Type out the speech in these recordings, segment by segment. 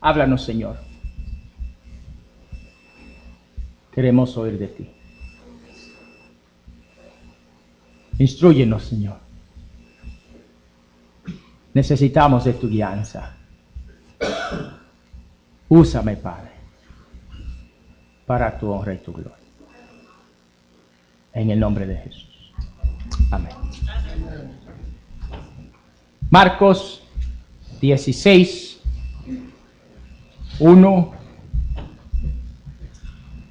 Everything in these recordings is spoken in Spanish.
Háblanos, Señor. Queremos oír de ti. Instrúyenos, Señor. Necesitamos de tu guianza. Úsame, Padre, para tu honra y tu gloria. En el nombre de Jesús. Amén. Marcos 16, 1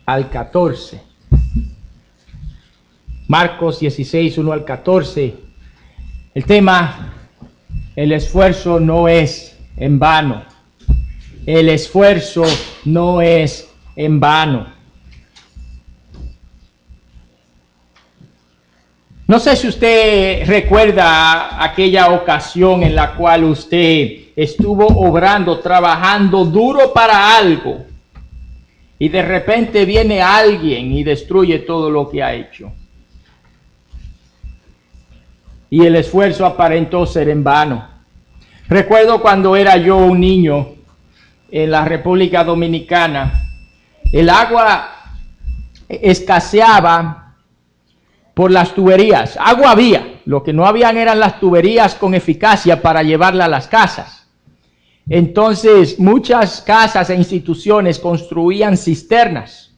al 14. Marcos 16, 1 al 14. El tema: el esfuerzo no es en vano. El esfuerzo no es en vano. No sé si usted recuerda aquella ocasión en la cual usted estuvo obrando, trabajando duro para algo, y de repente viene alguien y destruye todo lo que ha hecho. Y el esfuerzo aparentó ser en vano. Recuerdo cuando era yo un niño en la República Dominicana, el agua escaseaba por las tuberías. Agua había, lo que no habían eran las tuberías con eficacia para llevarla a las casas. Entonces muchas casas e instituciones construían cisternas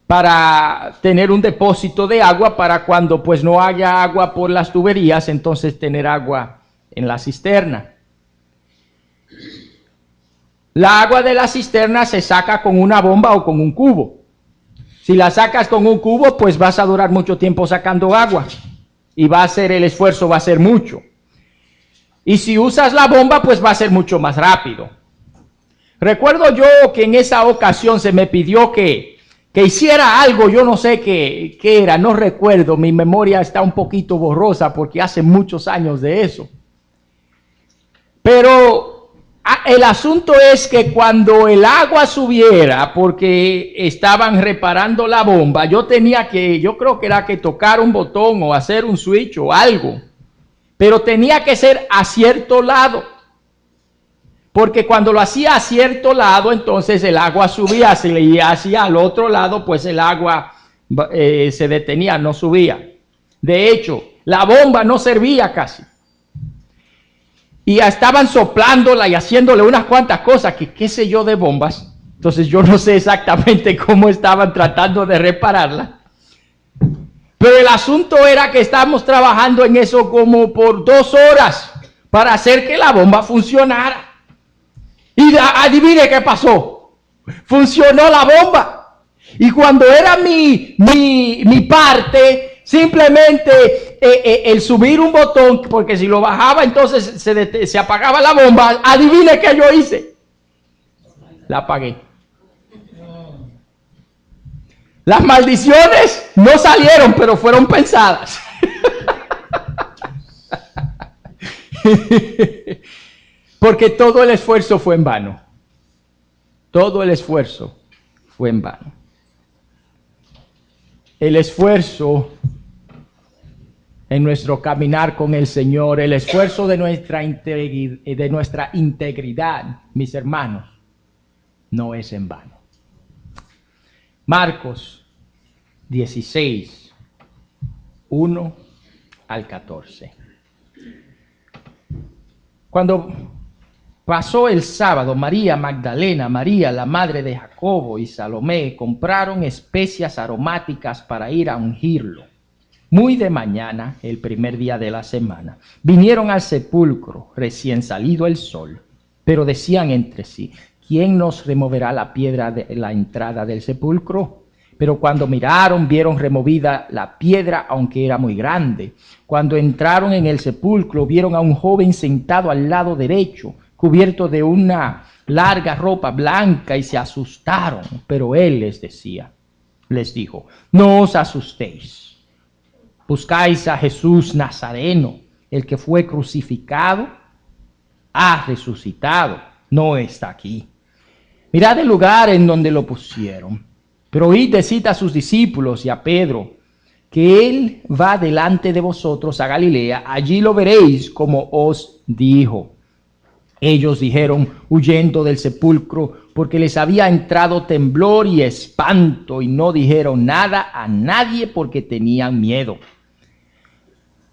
para tener un depósito de agua para cuando pues no haya agua por las tuberías, entonces tener agua en la cisterna. La agua de la cisterna se saca con una bomba o con un cubo. Si la sacas con un cubo, pues vas a durar mucho tiempo sacando agua y el esfuerzo va a ser mucho. Y si usas la bomba, pues va a ser mucho más rápido. Recuerdo yo que en esa ocasión se me pidió que hiciera algo, yo no sé qué era, no recuerdo, mi memoria está un poquito borrosa porque hace muchos años de eso. Pero el asunto es que cuando el agua subiera, porque estaban reparando la bomba, yo creo que era que tocar un botón o hacer un switch o algo, pero tenía que ser a cierto lado, porque cuando lo hacía a cierto lado, entonces el agua subía, si le hacía al otro lado, pues el agua se detenía, no subía. De hecho, la bomba no servía casi. Y ya estaban soplándola y haciéndole unas cuantas cosas, que qué sé yo de bombas. Entonces yo no sé exactamente cómo estaban tratando de repararla. Pero el asunto era que estábamos trabajando en eso como por 2 horas para hacer que la bomba funcionara. Y adivine qué pasó. Funcionó la bomba. Y cuando era mi parte, simplemente el subir un botón, porque si lo bajaba entonces se apagaba la bomba. Adivine qué yo hice. La apagué. Las maldiciones no salieron, pero fueron pensadas. Porque todo el esfuerzo fue en vano. Todo el esfuerzo fue en vano. El esfuerzo en nuestro caminar con el Señor, el esfuerzo de nuestra integridad, mis hermanos, no es en vano. Marcos 16, 1 al 14. Cuando pasó el sábado, María Magdalena, María la madre de Jacobo y Salomé compraron especias aromáticas para ir a ungirlo. Muy de mañana, el primer día de la semana, vinieron al sepulcro recién salido el sol, pero decían entre sí: ¿quién nos removerá la piedra de la entrada del sepulcro? Pero cuando miraron, vieron removida la piedra, aunque era muy grande. Cuando entraron en el sepulcro, vieron a un joven sentado al lado derecho, cubierto de una larga ropa blanca, y se asustaron. Pero él les dijo: no os asustéis. Buscáis a Jesús Nazareno, el que fue crucificado, ha resucitado, no está aquí. Mirad el lugar en donde lo pusieron. Pero id, decid a sus discípulos y a Pedro que él va delante de vosotros a Galilea, allí lo veréis como os dijo. Ellos dijeron, huyendo del sepulcro, porque les había entrado temblor y espanto, y no dijeron nada a nadie porque tenían miedo.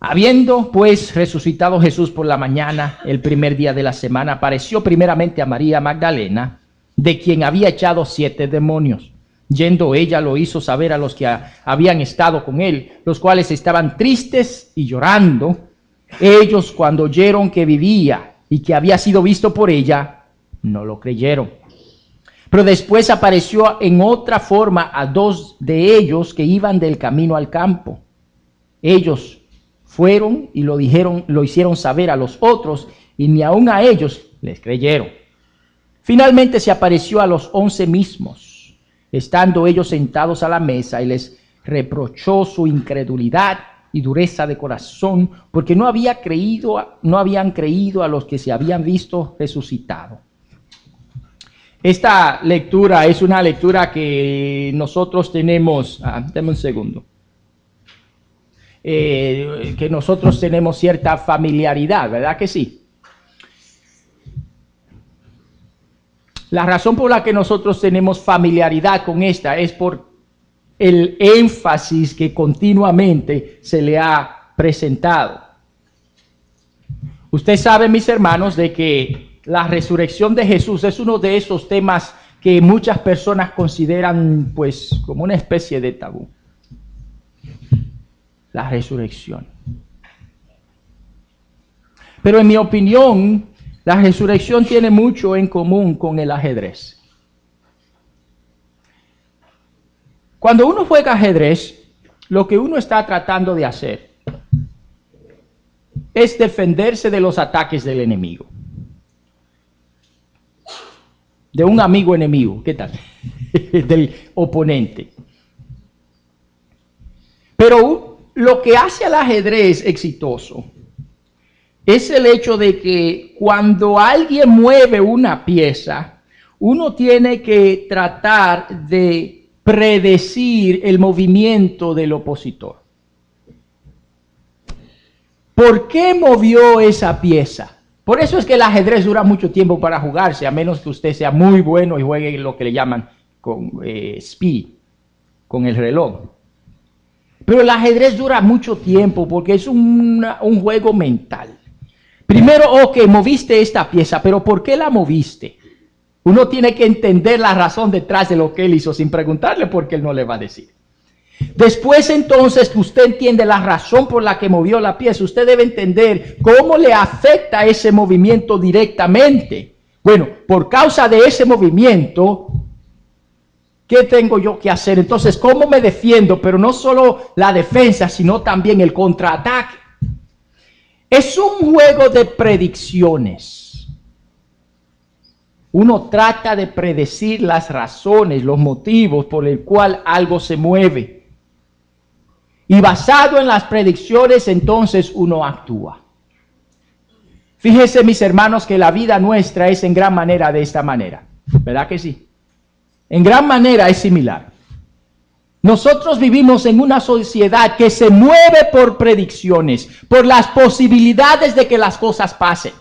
Habiendo pues resucitado Jesús por la mañana, el primer día de la semana, apareció primeramente a María Magdalena, de quien había echado 7 demonios. Yendo ella lo hizo saber a los que habían estado con él, los cuales estaban tristes y llorando. Ellos, cuando oyeron que vivía y que había sido visto por ella, no lo creyeron. Pero después apareció en otra forma a 2 de ellos que iban del camino al campo. Ellos fueron y lo hicieron saber a los otros, y ni aun a ellos les creyeron. Finalmente se apareció a los 11 mismos, estando ellos sentados a la mesa, y les reprochó su incredulidad y dureza de corazón, porque no habían creído a los que se habían visto resucitado. Esta lectura es una lectura que nosotros tenemos, deme un segundo, que nosotros tenemos cierta familiaridad, ¿verdad que sí? La razón por la que nosotros tenemos familiaridad con esta es por el énfasis que continuamente se le ha presentado. Usted sabe, mis hermanos, de que la resurrección de Jesús es uno de esos temas que muchas personas consideran pues como una especie de tabú. La resurrección. Pero en mi opinión, la resurrección tiene mucho en común con el ajedrez. Cuando uno juega ajedrez, lo que uno está tratando de hacer es defenderse de los ataques del enemigo. De un amigo enemigo, ¿qué tal? Del oponente. Pero lo que hace al ajedrez exitoso es el hecho de que cuando alguien mueve una pieza, uno tiene que tratar de predecir el movimiento del opositor. ¿Por qué movió esa pieza? Por eso es que el ajedrez dura mucho tiempo para jugarse, a menos que usted sea muy bueno y juegue lo que le llaman con speed, con el reloj. Pero el ajedrez dura mucho tiempo porque es un juego mental. Primero, ok, moviste esta pieza, pero ¿por qué la moviste? Uno tiene que entender la razón detrás de lo que él hizo sin preguntarle porque él no le va a decir. Después, entonces, que usted entiende la razón por la que movió la pieza, usted debe entender cómo le afecta ese movimiento directamente. Bueno, por causa de ese movimiento, ¿qué tengo yo que hacer? Entonces, ¿cómo me defiendo? Pero no solo la defensa, sino también el contraataque. Es un juego de predicciones. Uno trata de predecir las razones, los motivos por el cual algo se mueve. Y basado en las predicciones, entonces uno actúa. Fíjense, mis hermanos, que la vida nuestra es en gran manera de esta manera. ¿Verdad que sí? En gran manera es similar. Nosotros vivimos en una sociedad que se mueve por predicciones, por las posibilidades de que las cosas pasen.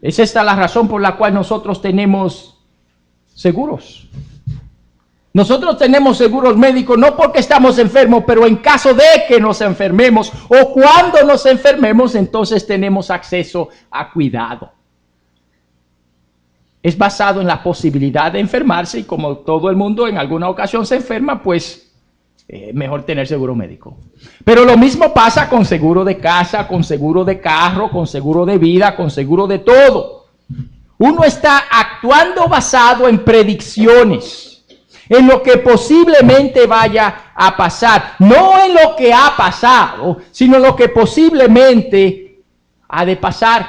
Es esta la razón por la cual nosotros tenemos seguros. Nosotros tenemos seguros médicos no porque estamos enfermos, pero en caso de que nos enfermemos o cuando nos enfermemos, entonces tenemos acceso a cuidado. Es basado en la posibilidad de enfermarse y como todo el mundo en alguna ocasión se enferma, pues mejor tener seguro médico. Pero lo mismo pasa con seguro de casa, con seguro de carro, con seguro de vida, con seguro de todo. Uno está actuando basado en predicciones, en lo que posiblemente vaya a pasar. No en lo que ha pasado, sino en lo que posiblemente ha de pasar.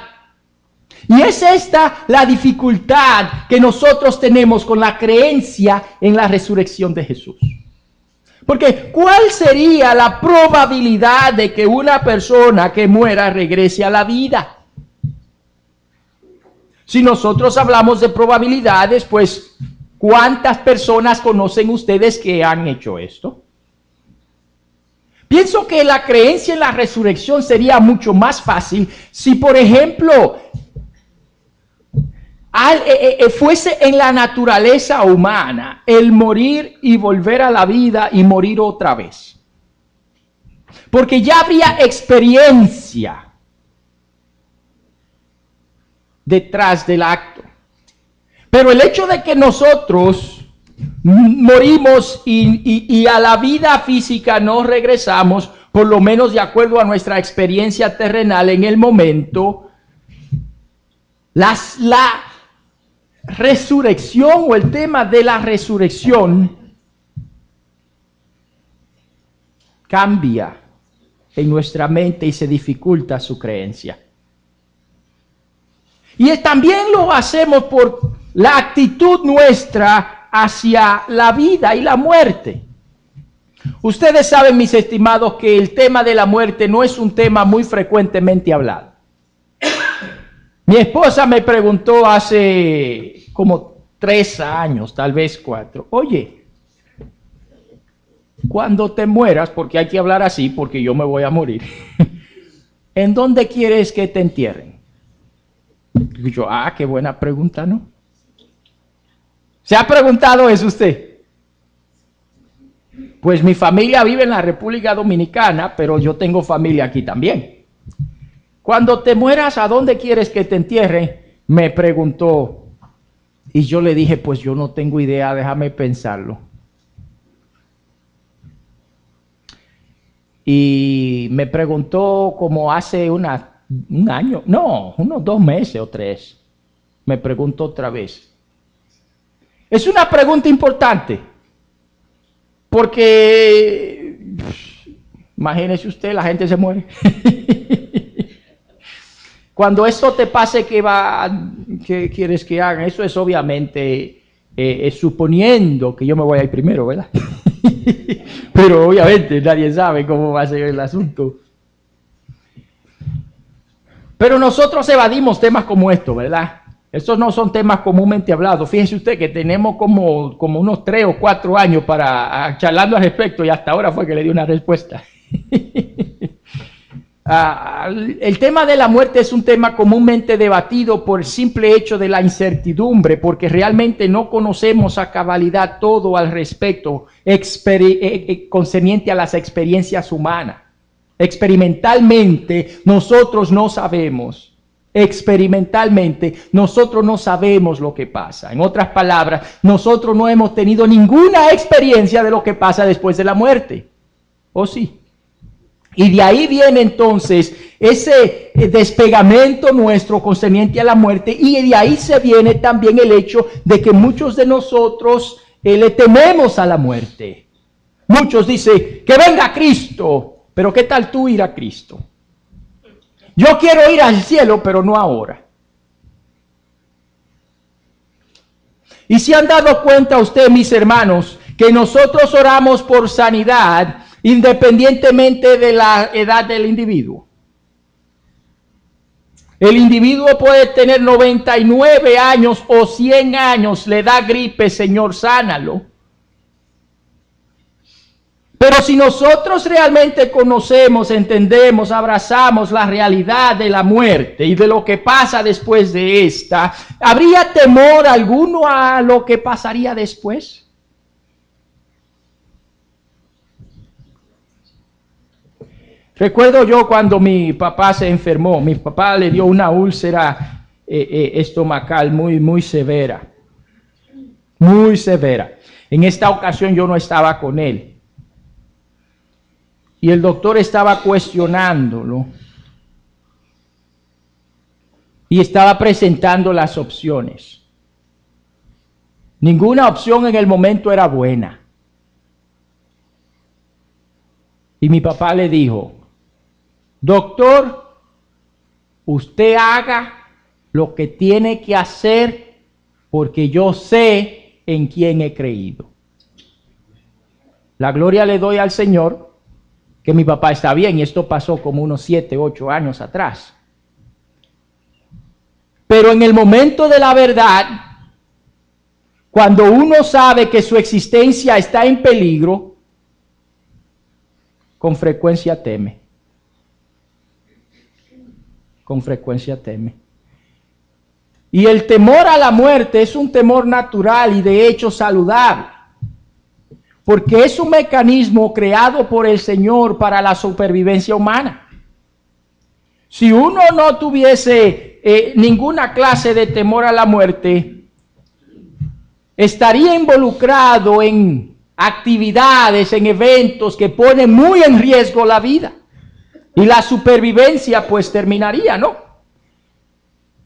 Y es esta la dificultad que nosotros tenemos con la creencia en la resurrección de Jesús. Porque ¿cuál sería la probabilidad de que una persona que muera regrese a la vida? Si nosotros hablamos de probabilidades, pues ¿cuántas personas conocen ustedes que han hecho esto? Pienso que la creencia en la resurrección sería mucho más fácil si, por ejemplo, fuese en la naturaleza humana el morir y volver a la vida y morir otra vez. Porque ya habría experiencia detrás del acto. Pero el hecho de que nosotros morimos y a la vida física no regresamos, por lo menos de acuerdo a nuestra experiencia terrenal en el momento, la resurrección o el tema de la resurrección cambia en nuestra mente y se dificulta su creencia. Y también lo hacemos por la actitud nuestra hacia la vida y la muerte. Ustedes saben, mis estimados, que el tema de la muerte no es un tema muy frecuentemente hablado. Mi esposa me preguntó hace como 3 años, tal vez 4, oye, cuando te mueras, porque hay que hablar así, porque yo me voy a morir, ¿en dónde quieres que te entierren? Y yo, qué buena pregunta, ¿no? ¿Se ha preguntado eso usted? Pues mi familia vive en la República Dominicana, pero yo tengo familia aquí también. Cuando te mueras, ¿a dónde quieres que te entierren? Me preguntó. Y yo le dije, pues yo no tengo idea, déjame pensarlo. Y me preguntó como hace un año, no, unos 2 meses o 3. Me preguntó otra vez. Es una pregunta importante, porque imagínese usted, la gente se muere. Cuando esto te pase, ¿qué quieres que hagan? Eso es obviamente suponiendo que yo me voy a ir primero, ¿verdad? Pero obviamente nadie sabe cómo va a ser el asunto. Pero nosotros evadimos temas como esto, ¿verdad? Estos no son temas comúnmente hablados. Fíjese usted que tenemos como unos 3 o 4 años para charlando al respecto y hasta ahora fue que le di una respuesta. El tema de la muerte es un tema comúnmente debatido por el simple hecho de la incertidumbre, porque realmente no conocemos a cabalidad todo al respecto concerniente a las experiencias humanas. Experimentalmente nosotros no sabemos. Experimentalmente nosotros no sabemos lo que pasa. En otras palabras, nosotros no hemos tenido ninguna experiencia de lo que pasa después de la muerte. ¿O sí? Y de ahí viene entonces ese despegamento nuestro concerniente a la muerte, y de ahí se viene también el hecho de que muchos de nosotros le tememos a la muerte. Muchos dicen que venga Cristo, pero ¿qué tal tú ir a Cristo? Yo quiero ir al cielo, pero no ahora. Y se han dado cuenta ustedes, mis hermanos, que nosotros oramos por sanidad independientemente de la edad del individuo. El individuo puede tener 99 años o 100 años, le da gripe, Señor, sánalo. Pero si nosotros realmente conocemos, entendemos, abrazamos la realidad de la muerte y de lo que pasa después de esta, ¿habría temor alguno a lo que pasaría después? Recuerdo yo cuando mi papá se enfermó, mi papá le dio una úlcera estomacal muy severa, muy severa. En esta ocasión yo no estaba con él. Y el doctor estaba cuestionándolo y estaba presentando las opciones. Ninguna opción en el momento era buena. Y mi papá le dijo, doctor, usted haga lo que tiene que hacer porque yo sé en quién he creído. La gloria le doy al Señor que mi papá está bien, y esto pasó como unos 7, 8 años atrás. Pero en el momento de la verdad, cuando uno sabe que su existencia está en peligro, con frecuencia teme. Con frecuencia teme. Y el temor a la muerte es un temor natural y de hecho saludable, porque es un mecanismo creado por el Señor para la supervivencia humana. Si uno no tuviese ninguna clase de temor a la muerte, estaría involucrado en actividades, en eventos que ponen muy en riesgo la vida. Y la supervivencia pues terminaría, ¿no?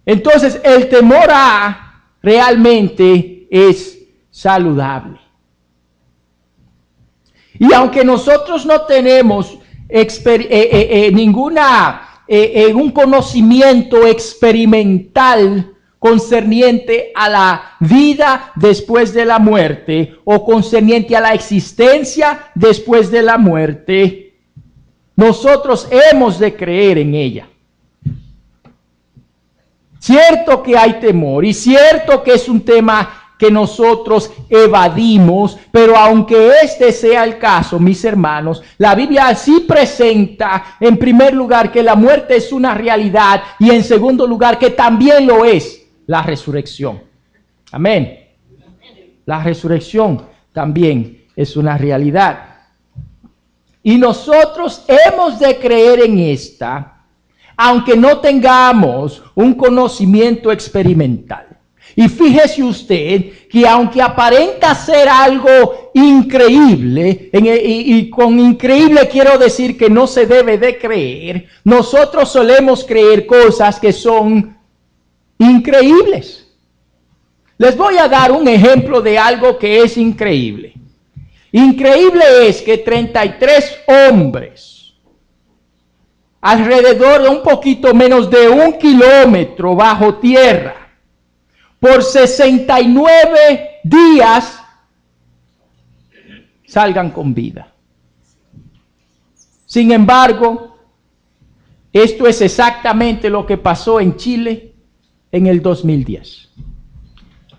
Entonces el temor a realmente es saludable. Y aunque nosotros no tenemos un conocimiento experimental concerniente a la vida después de la muerte o concerniente a la existencia después de la muerte, nosotros hemos de creer en ella. Cierto que hay temor y cierto que es un tema que nosotros evadimos, pero aunque este sea el caso, mis hermanos, la Biblia sí presenta en primer lugar que la muerte es una realidad y en segundo lugar que también lo es la resurrección. Amén. La resurrección también es una realidad. Y nosotros hemos de creer en esta, aunque no tengamos un conocimiento experimental. Y fíjese usted que aunque aparenta ser algo increíble, y con increíble quiero decir que no se debe de creer, nosotros solemos creer cosas que son increíbles. Les voy a dar un ejemplo de algo que es increíble. Increíble es que 33 hombres, alrededor de un poquito menos de 1 kilómetro bajo tierra, por 69 días, salgan con vida. Sin embargo, esto es exactamente lo que pasó en Chile en el 2010.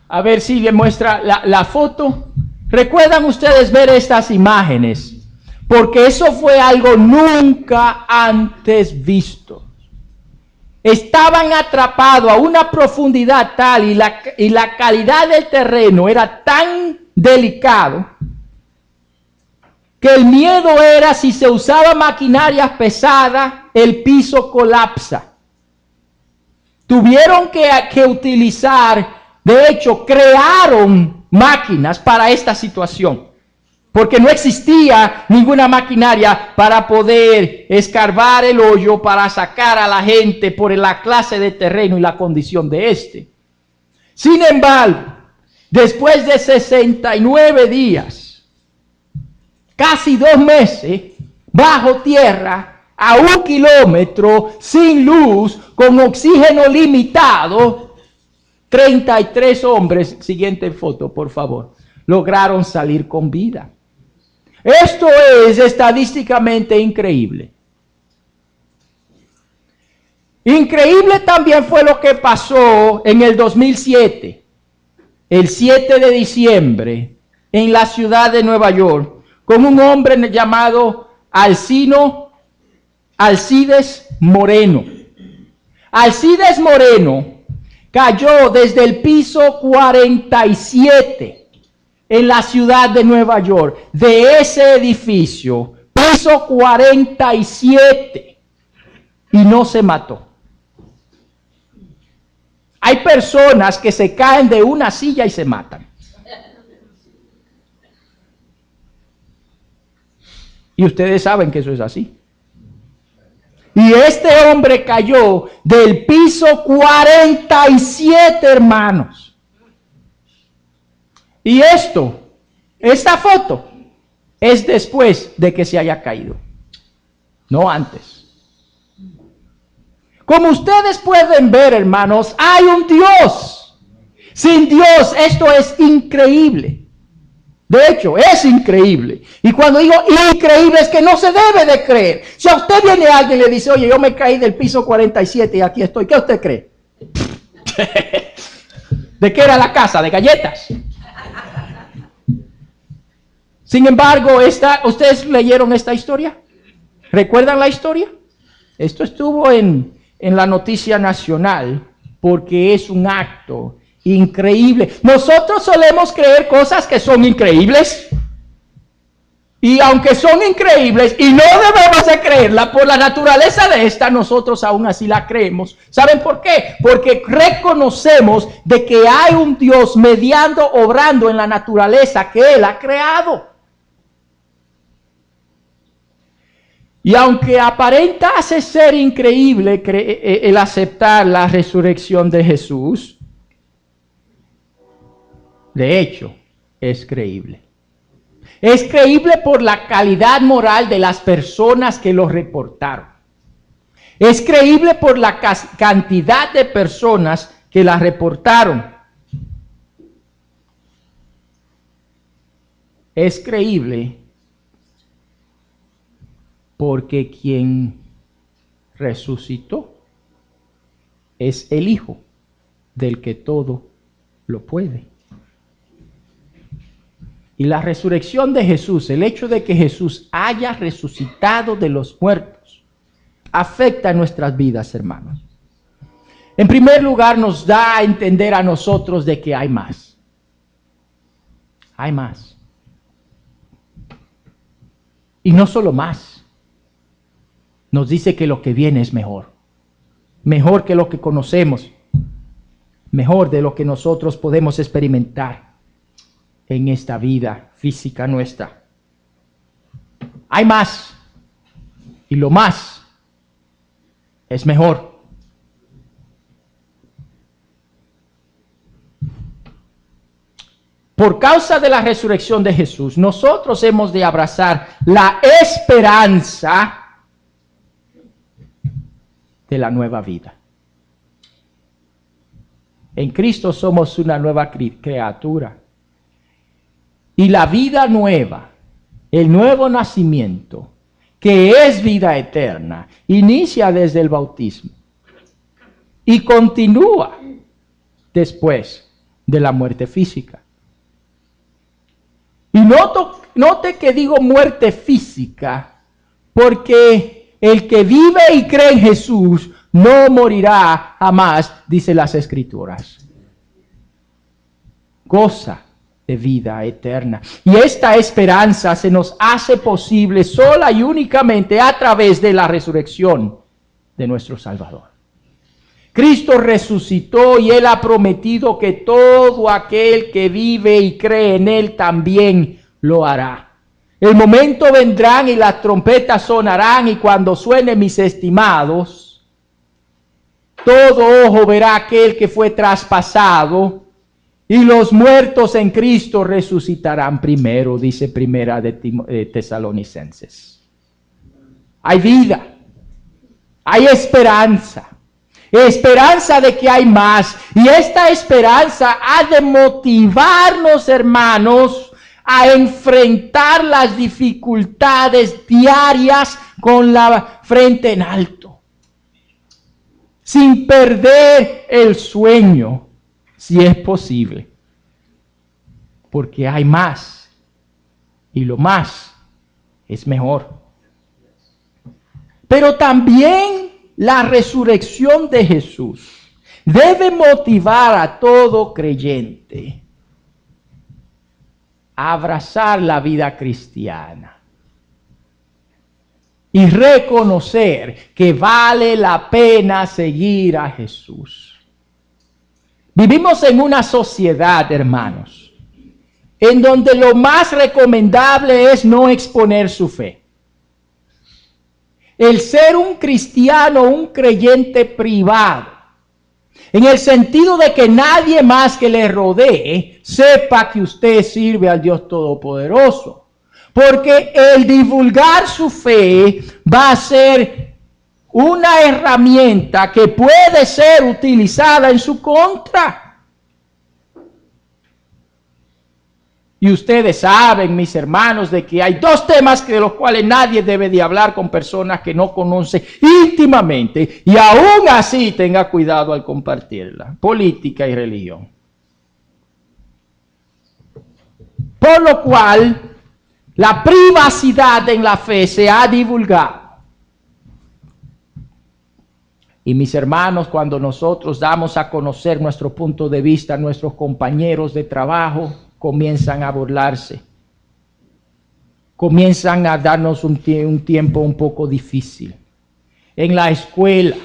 A ver si le muestra la foto. ¿Recuerdan ustedes ver estas imágenes? Porque eso fue algo nunca antes visto. Estaban atrapados a una profundidad tal y la calidad del terreno era tan delicado que el miedo era si se usaba maquinaria pesada, el piso colapsa. Tuvieron que utilizar, de hecho, crearon máquinas para esta situación, porque no existía ninguna maquinaria para poder escarbar el hoyo para sacar a la gente por la clase de terreno y la condición de este. Sin embargo, después de 69 días, casi 2 meses, bajo tierra, a 1 kilómetro, sin luz, con oxígeno limitado, 33 hombres, siguiente foto por favor, lograron salir con vida. Esto es estadísticamente increíble. Increíble también fue lo que pasó en el 2007, el 7 de diciembre, en la ciudad de Nueva York, con un hombre llamado Alcides Moreno. Alcides Moreno cayó desde el piso 47 en la ciudad de Nueva York, de ese edificio, piso 47, y no se mató. Hay personas que se caen de una silla y se matan. Y ustedes saben que eso es así. Y este hombre cayó del piso 47, hermanos. Y esta foto, es después de que se haya caído, no antes. Como ustedes pueden ver, hermanos, hay un Dios. Sin Dios, esto es increíble. De hecho, es increíble. Y cuando digo increíble es que no se debe de creer. Si a usted viene alguien y le dice, oye, yo me caí del piso 47 y aquí estoy, ¿qué usted cree? ¿De qué era la casa? ¿De galletas? Sin embargo, ¿ustedes leyeron esta historia? ¿Recuerdan la historia? Esto estuvo en la noticia nacional porque es un acto increíble. Nosotros solemos creer cosas que son increíbles. Y aunque son increíbles y no debemos de creerla por la naturaleza de esta, nosotros aún así la creemos. ¿Saben por qué? Porque reconocemos de que hay un Dios mediando, obrando en la naturaleza que Él ha creado. Y aunque aparentase ser increíble el aceptar la resurrección de Jesús, de hecho es creíble. Es creíble por la calidad moral de las personas que lo reportaron. Es creíble por la cantidad de personas que la reportaron. Es creíble porque quien resucitó es el Hijo del que todo lo puede. Y la resurrección de Jesús, el hecho de que Jesús haya resucitado de los muertos, afecta nuestras vidas, hermanos. En primer lugar, nos da a entender a nosotros de que hay más. Hay más. Y no solo más. Nos dice que lo que viene es mejor. Mejor que lo que conocemos. Mejor de lo que nosotros podemos experimentar en esta vida física nuestra. Hay más. Y lo más es mejor. Por causa de la resurrección de Jesús, nosotros hemos de abrazar la esperanza de la nueva vida. En Cristo somos una nueva criatura. Y la vida nueva, el nuevo nacimiento, que es vida eterna, inicia desde el bautismo y continúa después de la muerte física. Y note que digo muerte física, porque el que vive y cree en Jesús no morirá jamás, dice las Escrituras. Goza de vida eterna. Y esta esperanza se nos hace posible sola y únicamente a través de la resurrección de nuestro Salvador. Cristo resucitó y Él ha prometido que todo aquel que vive y cree en Él también lo hará. El momento vendrán y las trompetas sonarán, y cuando suene, mis estimados, todo ojo verá a aquel que fue traspasado, y los muertos en Cristo resucitarán primero, dice Primera de Tesalonicenses. Hay vida, hay esperanza, esperanza de que hay más. Y esta esperanza ha de motivarnos, hermanos, a enfrentar las dificultades diarias con la frente en alto, sin perder el sueño, si es posible, porque hay más, y lo más es mejor. Pero también la resurrección de Jesús debe motivar a todo creyente a abrazar la vida cristiana y reconocer que vale la pena seguir a Jesús. Vivimos en una sociedad, hermanos, en donde lo más recomendable es no exponer su fe. El ser un cristiano, un creyente privado, en el sentido de que nadie más que le rodee sepa que usted sirve al Dios Todopoderoso. Porque el divulgar su fe va a ser una herramienta que puede ser utilizada en su contra. Y ustedes saben, mis hermanos, de que hay dos temas de los cuales nadie debe de hablar con personas que no conoce íntimamente, y aún así tenga cuidado al compartirla: política y religión. Por lo cual, la privacidad en la fe se ha divulgado. Y mis hermanos, cuando nosotros damos a conocer nuestro punto de vista, nuestros compañeros de trabajo comienzan a burlarse. Comienzan a darnos un tiempo un poco difícil. En la escuela,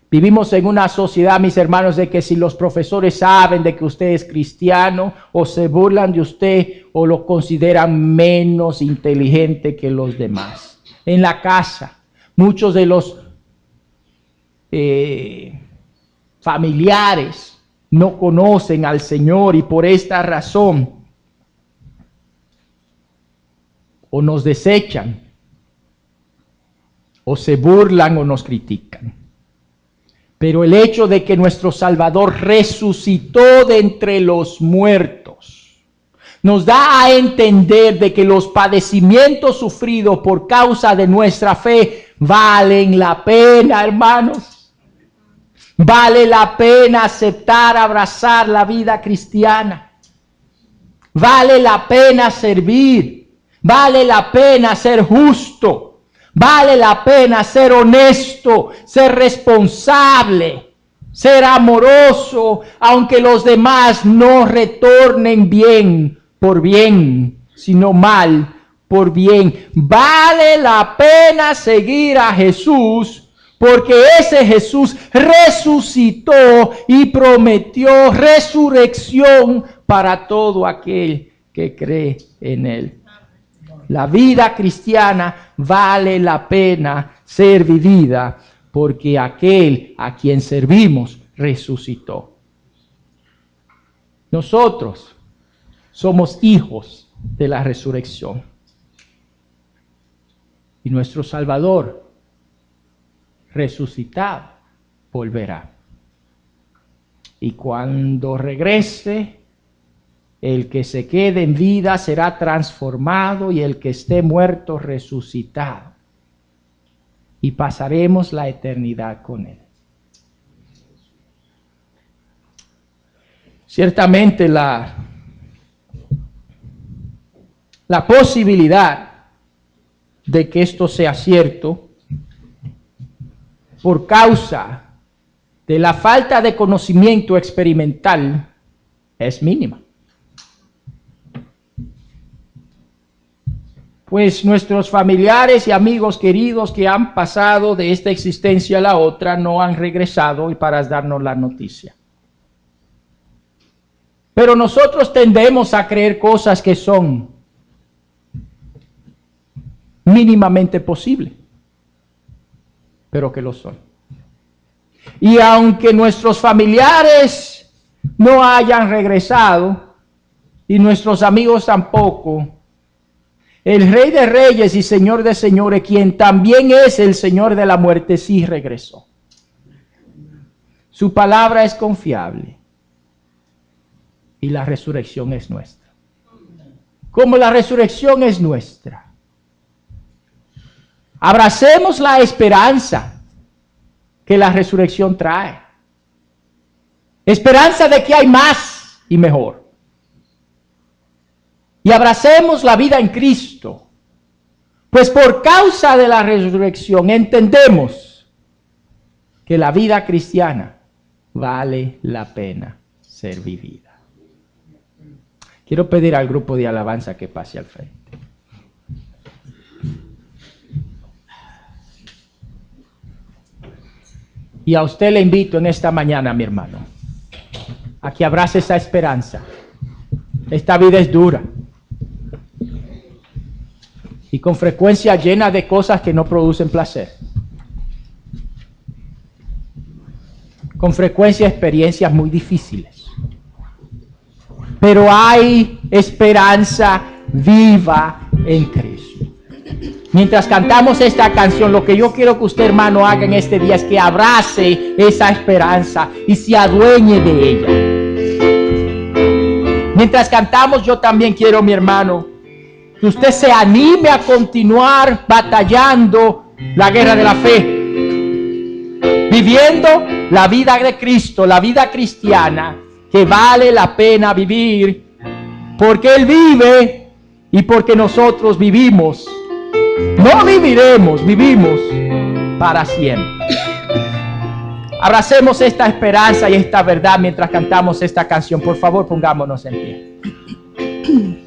vivimos en una sociedad, mis hermanos, de que si los profesores saben de que usted es cristiano, o se burlan de usted, o lo consideran menos inteligente que los demás. En la casa, muchos de los familiares no conocen al Señor y por esta razón o nos desechan, o se burlan o nos critican. Pero el hecho de que nuestro Salvador resucitó de entre los muertos nos da a entender de que los padecimientos sufridos por causa de nuestra fe valen la pena, hermanos. Vale la pena aceptar, abrazar la vida cristiana. Vale la pena servir. Vale la pena ser justo. Vale la pena ser honesto, ser responsable, ser amoroso, aunque los demás no retornen bien por bien, sino mal por bien. Vale la pena seguir a Jesús, porque ese Jesús resucitó y prometió resurrección para todo aquel que cree en él. La vida cristiana vale la pena ser vivida porque aquel a quien servimos resucitó. Nosotros somos hijos de la resurrección. Y nuestro Salvador resucitado volverá. Y cuando regrese, el que se quede en vida será transformado y el que esté muerto resucitado. Y pasaremos la eternidad con él. Ciertamente la posibilidad de que esto sea cierto por causa de la falta de conocimiento experimental es mínima. Pues nuestros familiares y amigos queridos que han pasado de esta existencia a la otra no han regresado y para darnos la noticia. Pero nosotros tendemos a creer cosas que son mínimamente posibles, pero que lo son. Y aunque nuestros familiares no hayan regresado y nuestros amigos tampoco, el Rey de Reyes y Señor de Señores, quien también es el Señor de la muerte, sí regresó. Su palabra es confiable y la resurrección es nuestra. Como la resurrección es nuestra, abracemos la esperanza que la resurrección trae. Esperanza de que hay más y mejor. Y abracemos la vida en Cristo, pues por causa de la resurrección entendemos que la vida cristiana vale la pena ser vivida. Quiero pedir al grupo de alabanza que pase al frente. Y a usted le invito en esta mañana, mi hermano, a que abrace esa esperanza. Esta vida es dura. Y con frecuencia llena de cosas que no producen placer. Con frecuencia experiencias muy difíciles. Pero hay esperanza viva en Cristo. Mientras cantamos esta canción, lo que yo quiero que usted, hermano, haga en este día es que abrace esa esperanza y se adueñe de ella. Mientras cantamos, yo también quiero, mi hermano, que usted se anime a continuar batallando la guerra de la fe, viviendo la vida de Cristo, la vida cristiana, que vale la pena vivir, porque Él vive y porque nosotros vivimos. No viviremos, vivimos para siempre. Abracemos esta esperanza y esta verdad mientras cantamos esta canción. Por favor, pongámonos en pie.